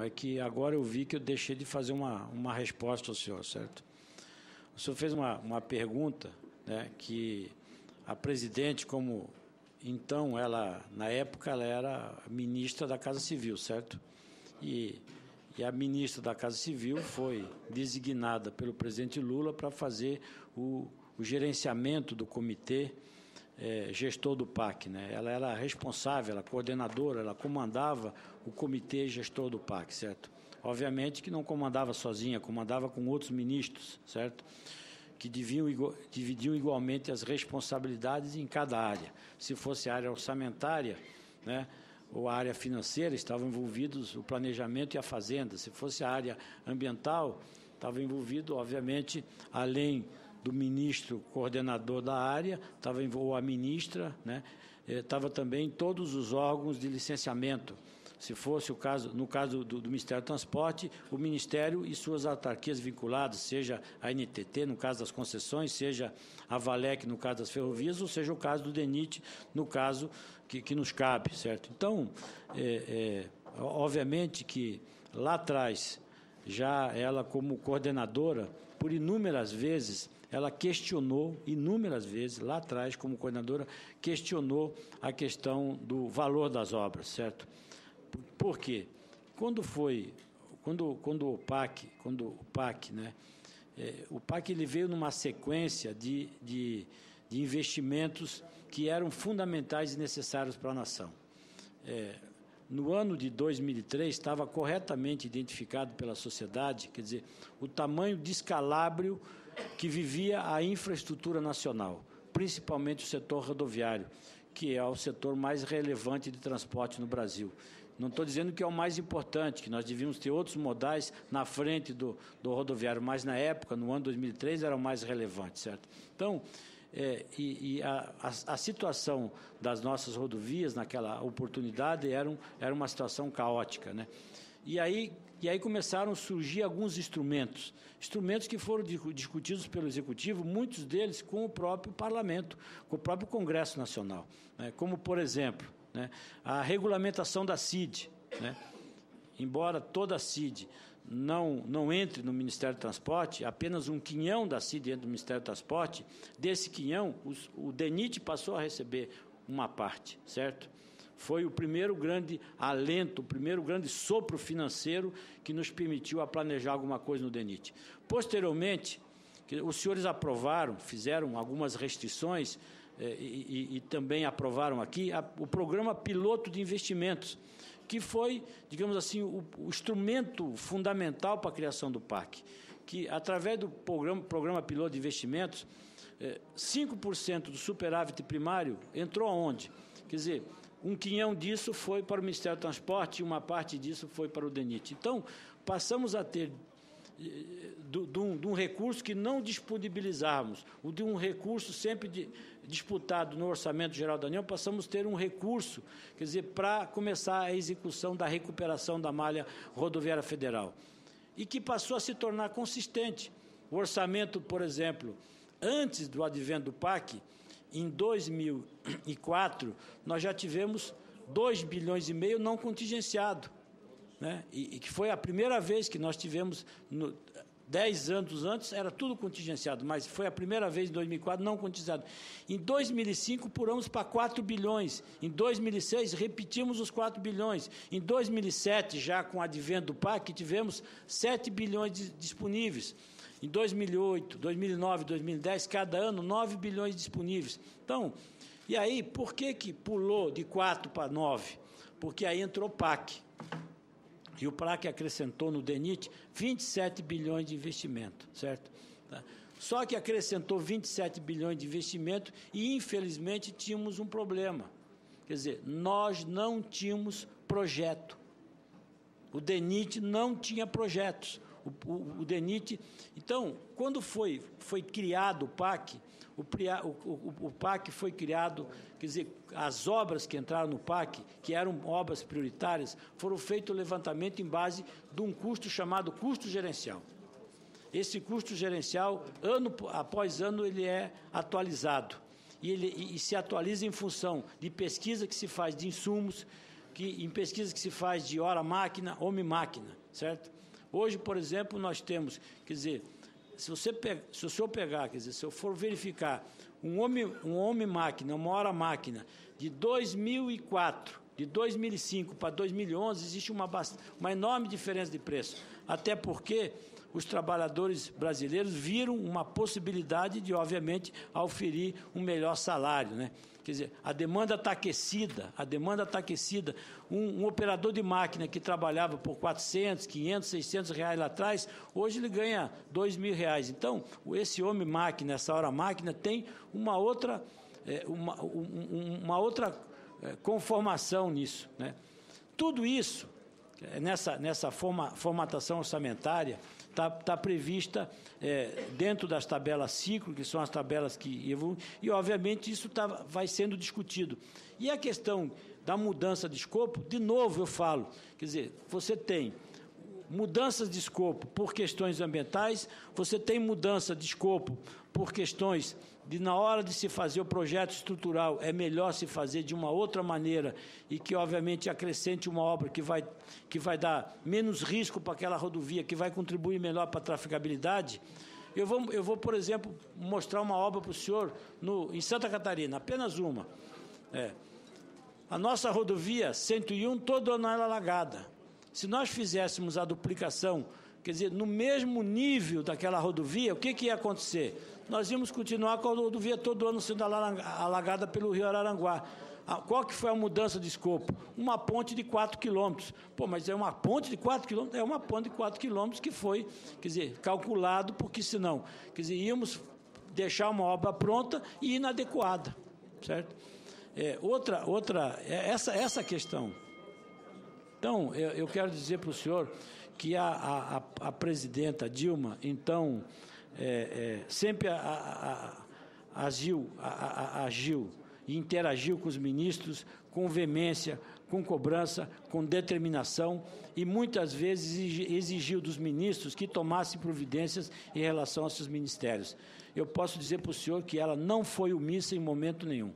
é que agora eu vi que eu deixei de fazer uma resposta ao senhor, certo? O senhor fez uma pergunta, né, que a presidente, como então ela, na época, ela era ministra da Casa Civil, certo? E a ministra da Casa Civil foi designada pelo presidente Lula para fazer o gerenciamento do comitê gestor do PAC, né? Ela era responsável, ela coordenadora, ela comandava o comitê gestor do PAC, certo? Obviamente que não comandava sozinha, comandava com outros ministros, certo? Que dividiam igualmente as responsabilidades em cada área. Se fosse a área orçamentária, né, ou a área financeira, estavam envolvidos o planejamento e a fazenda. Se fosse a área ambiental, estava envolvido, obviamente, além do ministro coordenador da área, ou a ministra, né, estava também todos os órgãos de licenciamento. Se fosse o caso, no caso do Ministério do Transporte, o Ministério e suas autarquias vinculadas, seja a NTT, no caso das concessões, seja a Valec, no caso das ferrovias, ou seja o caso do DENIT, no caso que nos cabe, certo? Então, obviamente que lá atrás, já ela como coordenadora, por inúmeras vezes, ela questionou, inúmeras vezes, lá atrás, como coordenadora, questionou a questão do valor das obras, certo? Por quê? Quando o PAC, né, o PAC ele veio numa sequência de investimentos que eram fundamentais e necessários para a nação. No ano de 2003, estava corretamente identificado pela sociedade, quer dizer, o tamanho de descalabro que vivia a infraestrutura nacional, principalmente o setor rodoviário, que é o setor mais relevante de transporte no Brasil. Não estou dizendo que é o mais importante, que nós devíamos ter outros modais na frente do rodoviário, mas na época, no ano 2003, era o mais relevante, certo? Então, a situação das nossas rodovias naquela oportunidade era uma situação caótica, né? E aí começaram a surgir alguns instrumentos que foram discutidos pelo Executivo, muitos deles com o próprio Parlamento, com o próprio Congresso Nacional, né? Como, por exemplo, né, a regulamentação da CID, né? Embora toda a CID não entre no Ministério do Transporte, apenas um quinhão da CID entra no Ministério do Transporte, desse quinhão, o DENIT passou a receber uma parte, certo? Foi o primeiro grande alento, o primeiro grande sopro financeiro que nos permitiu a planejar alguma coisa no DENIT. Posteriormente, os senhores aprovaram, fizeram algumas restrições e também aprovaram aqui o Programa Piloto de Investimentos, que foi, digamos assim, o instrumento fundamental para a criação do PAC, que, através do Programa Piloto de Investimentos, 5% do superávit primário entrou aonde? Quer dizer, um quinhão disso foi para o Ministério do Transporte e uma parte disso foi para o DENIT. Então, passamos a ter de um recurso que não disponibilizarmos, o de um recurso sempre disputado no Orçamento Geral da União, passamos a ter um recurso, quer dizer, para começar a execução da recuperação da malha rodoviária federal, e que passou a se tornar consistente. O orçamento, por exemplo, antes do advento do PAC, em 2004, nós já tivemos 2,5 bilhões não contingenciado, né? E que foi a primeira vez que nós tivemos, 10 anos antes, era tudo contingenciado, mas foi a primeira vez em 2004 não contingenciado. Em 2005, pulamos para 4 bilhões. Em 2006, repetimos os 4 bilhões. Em 2007, já com o advento do PAC, tivemos 7 bilhões disponíveis. Em 2008, 2009, 2010, cada ano, 9 bilhões disponíveis. Então, e aí, por que pulou de 4 para 9? Porque aí entrou o PAC. E o PAC acrescentou no DENIT 27 bilhões de investimento, certo? Só que acrescentou 27 bilhões de investimento e, infelizmente, tínhamos um problema. Quer dizer, nós não tínhamos projeto. O DENIT não tinha projetos. O DENIT... Então, quando foi criado o PAC, o PAC foi criado, quer dizer, as obras que entraram no PAC, que eram obras prioritárias, foram feito o levantamento em base de um custo chamado custo gerencial. Esse custo gerencial, ano após ano, ele é atualizado. E se atualiza em função de pesquisa que se faz de insumos, em pesquisa que se faz de hora-máquina, homem-máquina, certo? Hoje, por exemplo, nós temos, quer dizer, se o senhor pegar, quer dizer, se eu for verificar um homem-máquina, uma hora-máquina, de 2004, de 2005 para 2011, existe uma enorme diferença de preço. Até porque os trabalhadores brasileiros viram uma possibilidade de, obviamente, oferir um melhor salário, né? Quer dizer, a demanda está aquecida, Um operador de máquina que trabalhava por 400, 500, 600 reais lá atrás, hoje ele ganha 2.000 reais. Então, esse homem-máquina, essa hora-máquina, tem uma outra conformação nisso, né? Tudo isso, nessa formatação orçamentária, está prevista dentro das tabelas ciclo, que são as tabelas que evoluem, e, obviamente, isso vai sendo discutido. E a questão da mudança de escopo, de novo eu falo, quer dizer, você tem mudanças de escopo por questões ambientais, você tem mudança de escopo por questões de, na hora de se fazer o projeto estrutural, é melhor se fazer de uma outra maneira e que, obviamente, acrescente uma obra que vai dar menos risco para aquela rodovia, que vai contribuir melhor para a trafegabilidade. Eu vou, por exemplo, mostrar uma obra para o senhor em Santa Catarina, apenas uma. A nossa rodovia 101, todo ano ela é alagada. Se nós fizéssemos a duplicação, quer dizer, no mesmo nível daquela rodovia, o que ia acontecer? Nós íamos continuar com a rodovia todo ano sendo alagada pelo rio Araranguá. Qual que foi a mudança de escopo? Uma ponte de 4 quilômetros. Pô, mas é uma ponte de 4 quilômetros? É uma ponte de 4 quilômetros que foi, quer dizer, calculado, porque senão, quer dizer, íamos deixar uma obra pronta e inadequada, certo? Essa questão. Então, eu quero dizer para o senhor que a presidenta Dilma, então, sempre agiu e interagiu com os ministros com veemência, com cobrança, com determinação e muitas vezes exigiu dos ministros que tomassem providências em relação aos seus ministérios. Eu posso dizer para o senhor que ela não foi omissa em momento nenhum.